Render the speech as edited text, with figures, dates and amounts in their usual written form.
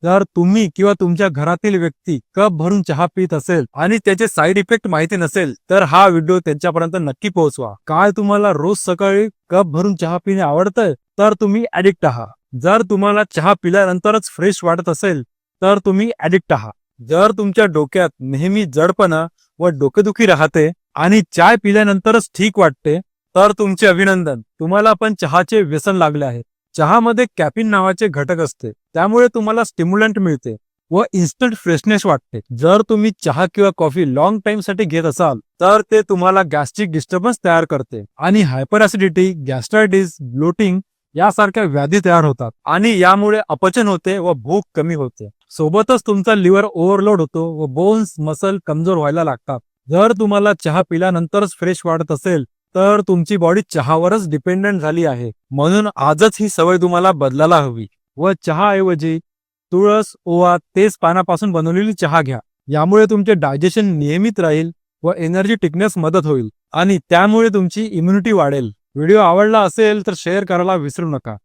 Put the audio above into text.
जर तुम्ही किंवा तुमच्या घरातील व्यक्ती कप भरून चहा पित असेल आणि त्याचे साईड इफेक्ट माहिती नसेल तर हा व्हिडिओ त्यांच्यापर्यंत नक्की पोहोचवा. काय तुम्हाला रोज सकाळी कप भरून चहा पिणे आवडतंय तर तुम्ही ऍडिक्ट आहात. जर तुम्हाला चहा पिल्यानंतरच फ्रेश वाटत असेल तर तुम्ही ऍडिक्ट आहात. जर तुमच्या डोक्यात नेहमी जडपणा व डोकेदुखी राहते आणि चाय पिल्यानंतरच ठीक वाटते तर तुमचे अभिनंदन, तुम्हाला पण चहाचे व्यसन लागले आहे. चहामध्ये कॅफिन नावाचे घटक असते, त्यामुळे तुम्हाला स्टिम्युलंट मिळते व इन्स्टंट फ्रेशनेस वाटते. जर तुम्ही चहा किंवा कॉफी लॉंग टाइम साठी घेत असाल तर ते तुम्हाला गॅस्ट्रिक डिस्टर्बन्स तयार करते आणि हायपर ऍसिडिटी, गॅस्ट्रायटिस, ब्लोटिंग यासारख्या व्याधी तयार होतात आणि यामुळे अपचन होते व भूक कमी होते. सोबतच तुमचा लिव्हर ओव्हरलोड होतो व बोन्स मसल कमजोर व्हायला लागतात. जर तुम्हाला चहा पिल्यानंतरच फ्रेश वाटत असेल तर तुमची बॉडी चहावरच डिपेंडंट झाली आहे. म्हणून आजच ही सवय तुम्हाला बदलायला हवी व चहाऐवजी तुळस, ओवा, तेज पानापासून बनवलेली चहा घ्या. यामुळे तुमचे डायजेशन नियमित राहील व एनर्जी टिकण्यास मदत होईल आणि त्यामुळे तुमची इम्युनिटी वाढेल. व्हिडिओ आवडला असेल तर शेअर करायला विसरू नका.